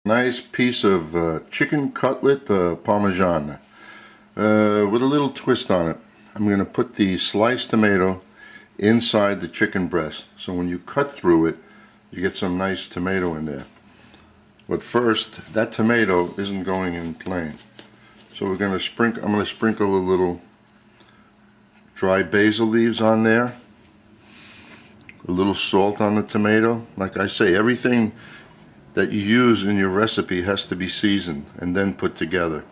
Nice piece of chicken cutlet Parmigiana with a little twist on it. I'm going to put the sliced tomato inside the chicken breast, so when you cut through it you get some nice tomato in there. But first, that tomato isn't going in plain, so we're going to sprinkle. I'm going to sprinkle a little dry basil leaves on there, a little salt on the tomato. Like I say, everything that you use in your recipe has to be seasoned and then put together.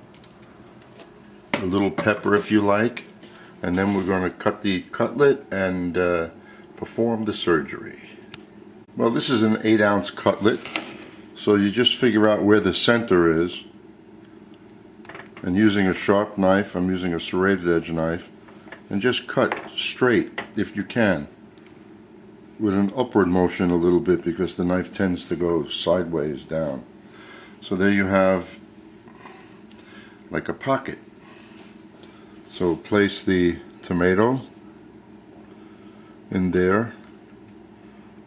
A little pepper if you like, and then we're going to cut the cutlet and perform the surgery. Well, this is an 8-ounce cutlet, so you just figure out where the center is, and using a sharp knife, I'm using a serrated edge knife, and just cut straight if you can, with an upward motion a little bit, because the knife tends to go sideways down. So there you have like a pocket. So place the tomato in there,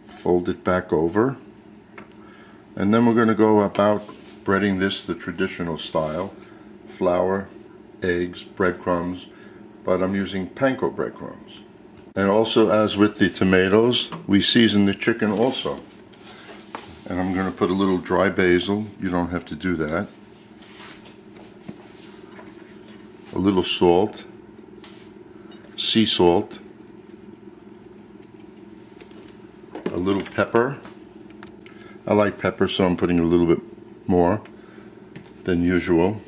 fold it back over, and then we're going to go about breading this the traditional style: flour, eggs, breadcrumbs, but I'm using panko breadcrumbs. And also, as with the tomatoes, we season the chicken also. And I'm going to put a little dry basil. You don't have to do that. A little salt, sea salt, a little pepper. I like pepper, so I'm putting a little bit more than usual.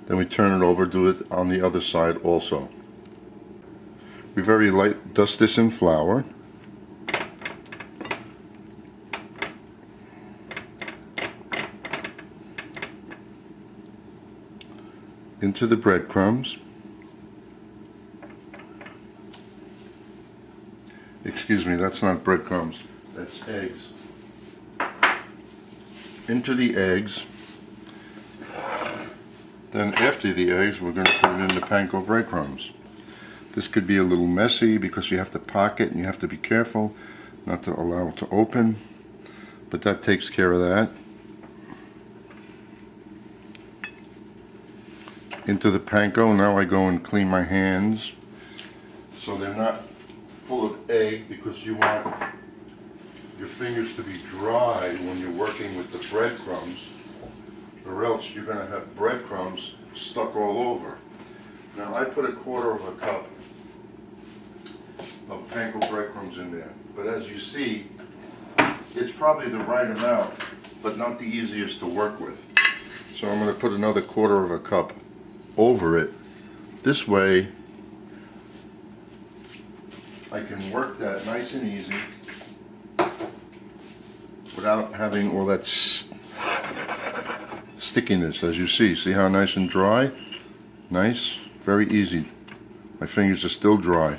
Then we turn it over, do it on the other side also. We very light dust this in flour. Into the breadcrumbs. Excuse me, that's not breadcrumbs, that's eggs. Into the eggs. Then after the eggs, we're going to put it in the panko breadcrumbs. This could be a little messy because you have to pocket and you have to be careful not to allow it to open, but that takes care of that. Into the panko. Now I go and clean my hands so they're not full of egg, because you want your fingers to be dry when you're working with the breadcrumbs, or else you're going to have breadcrumbs stuck all over. Now I put 1/4 cup of panko breadcrumbs in there, but as you see, it's probably the right amount, but not the easiest to work with. So I'm going to put another 1/4 cup over it. This way I can work that nice and easy without having all that stickiness. As you see how nice and dry? Nice, very easy. My fingers are still dry.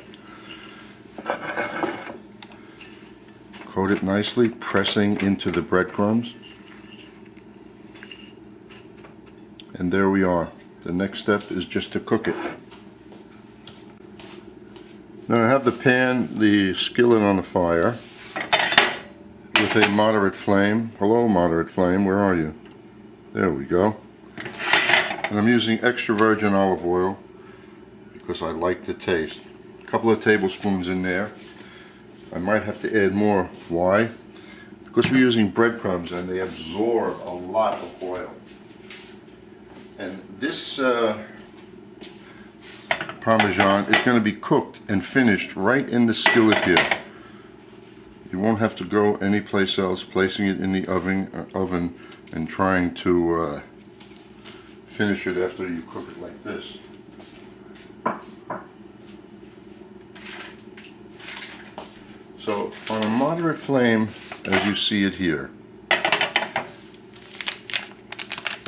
Coat it nicely, pressing into the breadcrumbs. And there we are. The next step is just to cook it. Now I have the pan, the skillet on the fire with a moderate flame. Hello, moderate flame, where are you? There we go. And I'm using extra virgin olive oil because I like the taste. A couple of tablespoons in there. I might have to add more. Why? Because we're using breadcrumbs and they absorb a lot of oil. And this Parmesan is going to be cooked and finished right in the skillet here. You won't have to go anyplace else, placing it in the oven and trying to finish it after you cook it like this. So on a moderate flame, as you see it here.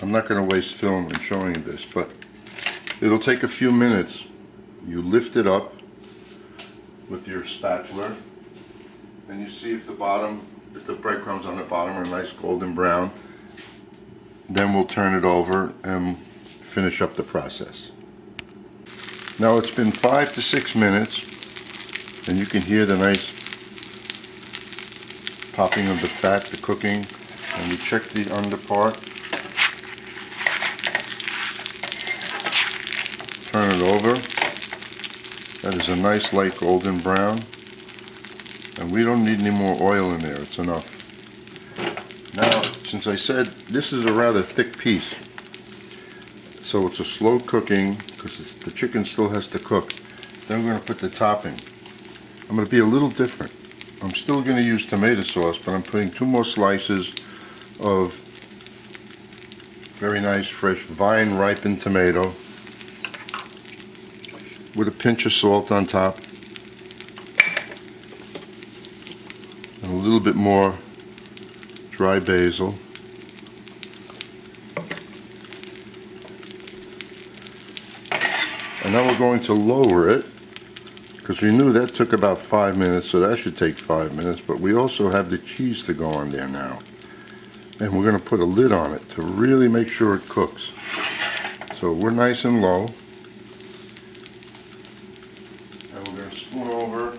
I'm not going to waste film in showing you this, but it'll take a few minutes. You lift it up with your spatula, and you see if the breadcrumbs on the bottom are nice golden brown. Then we'll turn it over and finish up the process. Now it's been 5 to 6 minutes, and you can hear the nice popping of the fat, the cooking, and we check the under part. it over. That is a nice light golden brown. And we don't need any more oil in there, it's enough. Now, since I said this is a rather thick piece, so it's a slow cooking because the chicken still has to cook. Then I'm going to put the topping. I'm going to be a little different. I'm still going to use tomato sauce, but I'm putting 2 more slices of very nice fresh vine ripened tomato with a pinch of salt on top and a little bit more dry basil. And now we're going to lower it because we knew that took about 5 minutes, so that should take 5 minutes, but we also have the cheese to go on there now. And we're going to put a lid on it to really make sure it cooks. So we're nice and low. And we're going to spoon over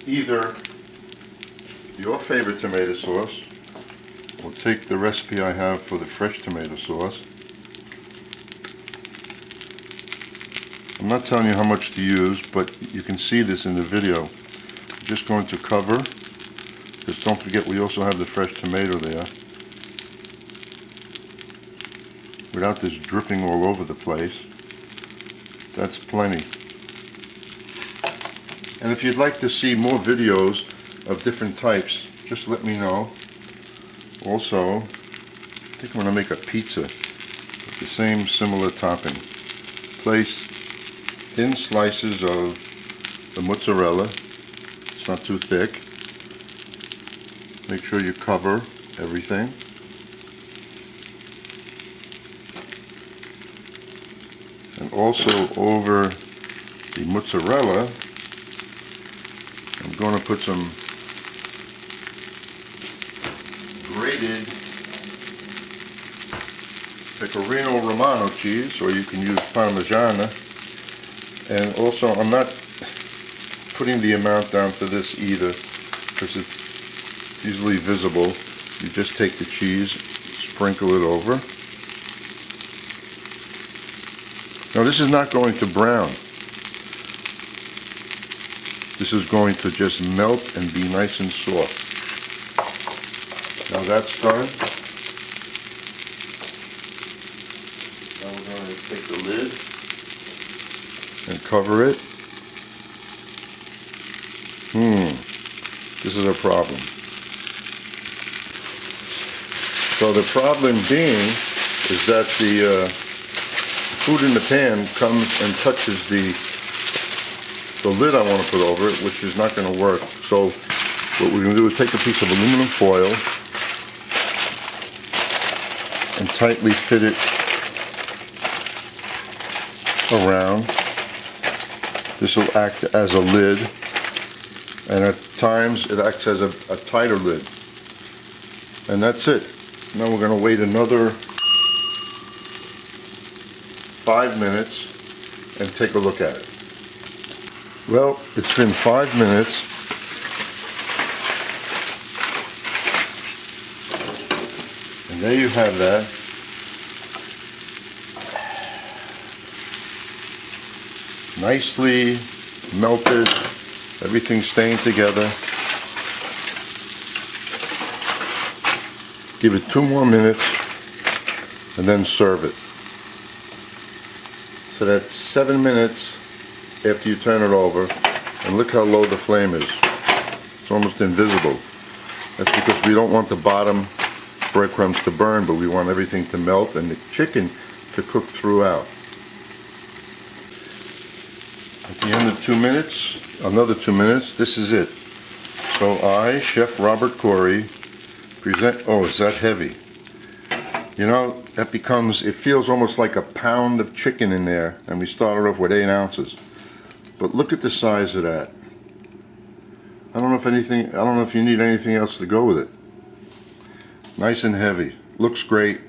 either your favorite tomato sauce, or take the recipe I have for the fresh tomato sauce. I'm not telling you how much to use, but you can see this in the video. I'm just going to cover, because don't forget we also have the fresh tomato there, without this dripping all over the place. That's plenty. And if you'd like to see more videos of different types, just let me know. Also, I think I'm going to make a pizza with the same similar topping. Place thin slices of the mozzarella. It's not too thick. Make sure you cover everything. And also over the mozzarella, I'm going to put some grated Pecorino Romano cheese, or you can use Parmigiana. And also, I'm not putting the amount down for this either, because it's easily visible. You just take the cheese, sprinkle it over. Now this is not going to brown. This is going to just melt and be nice and soft. Now that's done. Now we're going to take the lid and cover it. This is a problem. So the problem being is that the food in the pan comes and touches the lid I want to put over it, which is not going to work. So what we're going to do is take a piece of aluminum foil and tightly fit it around. This will act as a lid, and at times it acts as a tighter lid. And that's it. Now we're going to wait another 5 minutes and take a look at it. Well, it's been 5 minutes. And there you have that. Nicely melted, everything staying together. Give it 2 more minutes and then serve it. So that's 7 minutes after you turn it over, and look how low the flame is. It's almost invisible. That's because we don't want the bottom breadcrumbs to burn, but we want everything to melt and the chicken to cook throughout. At the end of 2 minutes, another 2 minutes, this is it. So I, Chef Robert Corey, present, oh, is that heavy? You know, that becomes, it feels almost like a pound of chicken in there, and we started off with 8 ounces. But look at the size of that. I don't know if you need anything else to go with it. Nice and heavy. Looks great.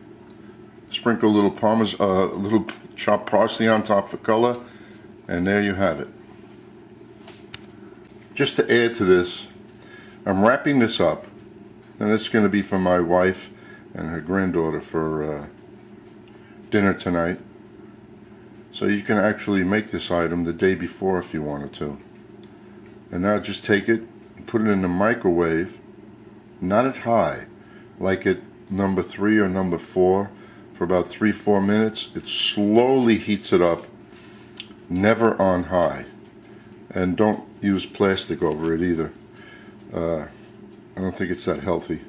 Sprinkle a little little chopped parsley on top for color, and there you have it. Just to add to this, I'm wrapping this up, and it's going to be for my wife and her granddaughter for dinner tonight. So you can actually make this item the day before if you wanted to. And now just take it and put it in the microwave, not at high, like at number 3 or number 4, for about 3-4 minutes. It slowly heats it up, never on high. And don't use plastic over it either. I don't think it's that healthy.